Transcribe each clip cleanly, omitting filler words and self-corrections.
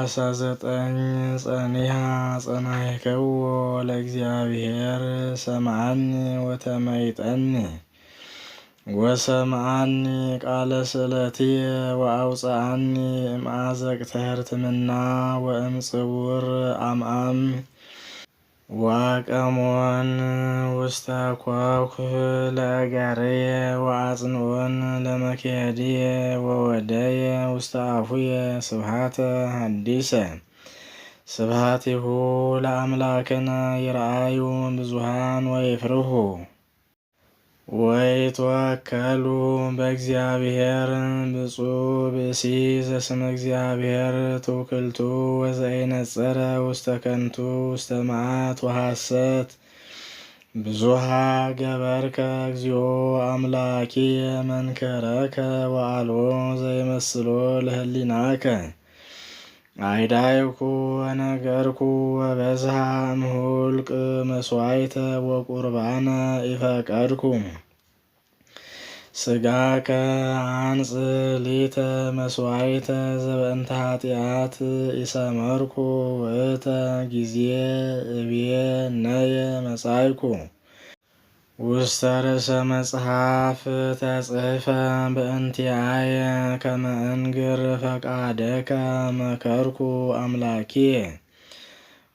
39 ጸኒሃ ጸናይከው ለእግዚአብሔር ሰምዓኒ ወተመይጠኒ ወሰምዓኒ ቃለ ስእለትየ ወአውፅአኒ እምአዘቅተ ሕርትምና ወእምጽውር አምአም ዋቀሞን ውስተ ኮኩ ለእገርየ ወአጽንዖን ለመክየድየ ወወደየ ውስተ አፉየ ስብሐተ ሐዲሰ ስብሐቲሁ ለአምላክነ ይርአዩ ብዙኃን ወይፍርሁ ወይትወከሉ በእግዚአብሔር ብፁዕ ብእሲ ዘስመ እግዚአብሔር ትውክልቱ ወዘኢነጸረ ውስተ ከንቱ ውስተ መዓት ወሐሰት ብዙኃ ገበርከ እግዚኦ አምላኪየ መንከረከ ወአልቦ ዘይመስሎ ለህሊናከ አይዳይኩ ወነገርኩ ወበዝሃ እምሁልቅ መስዋዕተ ወቁርባነ ኢፈቀድኩ ሥጋከ አንጽ ሊተ መስዋዕተ ዘበእንተ ኃጢአት ኢሰመርኩ ውእተ ጊዜ እብየ ነየ መጻእኩ ውስተ ርእሰ መጽሐፍ ተጽሕፈ በእንቲአየ ከመ እንግር ፈቃደከ መከርኩ አምላኪየ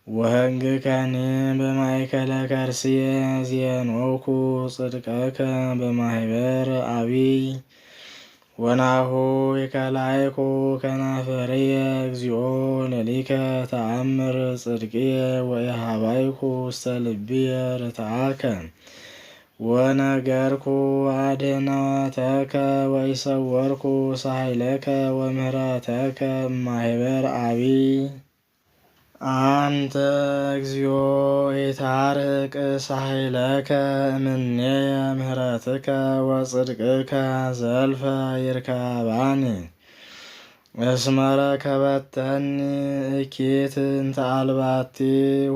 ወሕግከኒ በማእከለ ከርሥየ ዜኖኩ ጽድቀከ በማኅበር አቢይ ወናሁ ይከላይኩ ከናፈርየ እግዚኦ ለሊከ ተአምር ጽድቅየ ወኢሃባይኩ ውስተ ልብየ ርትዓከ ወነገርኩ አድኅኖተከ ወኢሰወርኩ ሳህለከ ወምህረተከ እማኅበር አቢይ አንተ እግዚኦ ኢታርቅ ሳህለከ እምኔየ ምህረትከ ወጽድቅከ ዘልፈ ይርከባኒ እስመ ረከበተኒ እኪት እንተ አልባቲ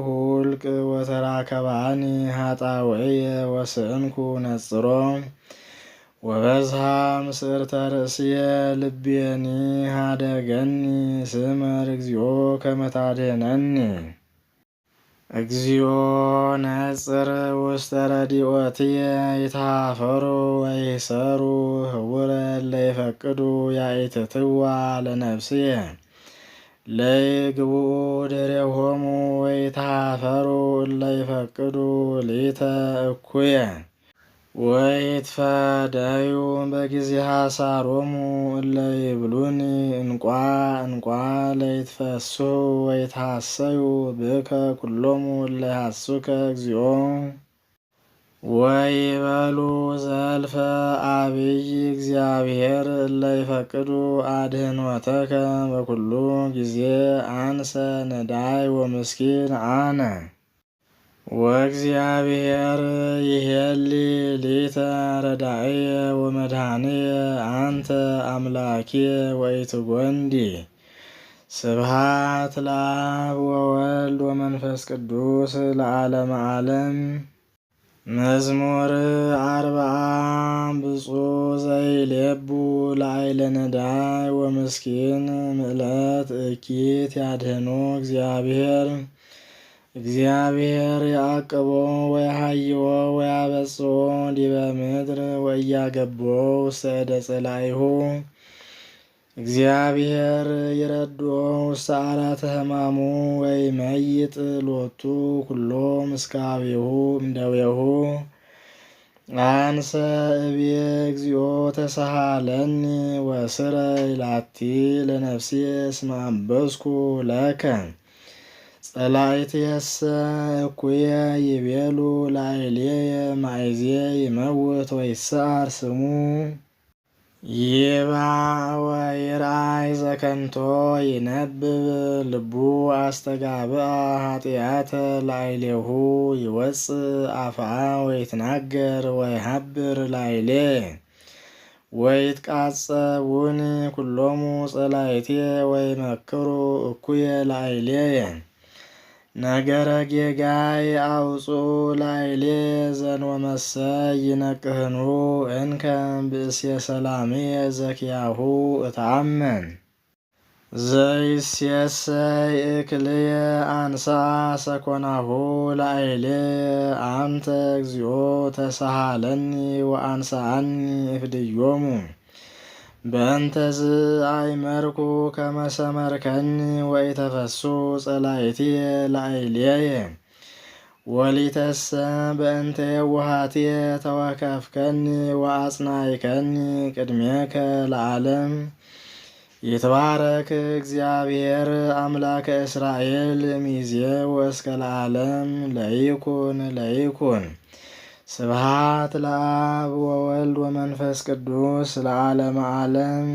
ሁልቅ ወተራከባኒ ኃጣውእየ ወስእንኩ ነጽሮ ወበዝሃ ምስዕርተ ርእስየ ልቤኒ ሀደገኒ ስመር እግዚኦ ከመ ታድኅነኒ እግዚኦ ነጽር ውስተ ረድኤትየ ይትሃፈሩ ወይሰሩ ህቡረ እለ ይፈቅዱ ያኢትትዋ ለነፍስየ ለይግብኡ ድኅሬሆሙ ወይትሃፈሩ እለ ይፈቅዱ ሊተ እኩየ ወይትፈደዩ በጊዜ ሐሳሮሙ እለ ይብሉኒ እንቋ እንቋ ለይትፈስሑ ወይትሐሰዩ ብከ ኩሎሙ እለ ይሐሱከ እግዚኦ ወይበሉ ዘልፈ አቢይ እግዚአብሔር እለ ይፈቅዱ አድኅኖተከ በኩሉ ጊዜ አንሰ ነዳይ ወምስኪን አነ ወእግዚአብሔር ይሄሊ ሊተ ረዳእየ ወመድኃኒየ አንተ አምላኪየ ወኢትጐንዲ ስብሐት ለአብ ወወልድ ወመንፈስ ቅዱስ ለዓለመ ዓለም። መዝሙር 40 ብፁዕ ዘይሌቡ ላዕለ ነዳይ ወምስኪን ምዕለት እኪት ያድኅኖ እግዚአብሔር እግዚአብሔር ያዕቅቦ ወያሃይዎ ወያበጽሖ ዲበ ምድር ወኢያገብኦ ውስተ እደ ጸላኢሁ እግዚአብሔር ይረድኦ ውስተ ዓራተ ሕማሙ ወይመይጥ ሎቱ ኩሎ ምስካቢሁ እምደዌሁ አንሰ እብየ እግዚኦ ተሳሃለኒ ወስረይ ላቲ ለነፍስየ እስመ አበስኩ ለከ ጸላእትየሰ እኩየ ይቤሉ ላዕሌየ ማእዜ ይመውት ወይስዓር ስሙ ይባእ ወይርአይ ዘከንቶ ይነብብ ልቡ አስተጋብአ ኃጢአተ ላዕሌሁ ይወፅእ አፍአ ወይትናገር ወይሃብር ላዕሌየ ወይትቃጸቡኒ ኩሎሙ ጸላእትየ ወይመክሩ እኩየ ላዕሌየ ነገረ ጌጋይ አውፅኡ ላዕሌየ ዘንወመሰ ይነቅህኑ እንከ ብእስየ ሰላምየ ዘኪያሁ እተአመን ዘይሴሰይ እክልየ አንሳ ሰኮናሁ ላዕሌ አንተ እግዚኦ ተሳሃለኒ ወአንሳአኒ እፍድዮሙ በእንተዝ አይመርኩ ከመ ሰመርከኒ ወኢተፈሱ ጸላእትየ ላዕሌየ ወሊተሰ በእንተ የዋሃትየ ተወከፍከኒ ወአጽናዕከኒ ቅድሜከ ለዓለም። ይትባረክ እግዚአብሔር አምላከ እስራኤል እምይእዜሰ ወእስከ ለዓለም ለይኩን ለይኩን። ስብሐት ለአብ ወወልድ ወመንፈስ ቅዱስ ለዓለመ ዓለም።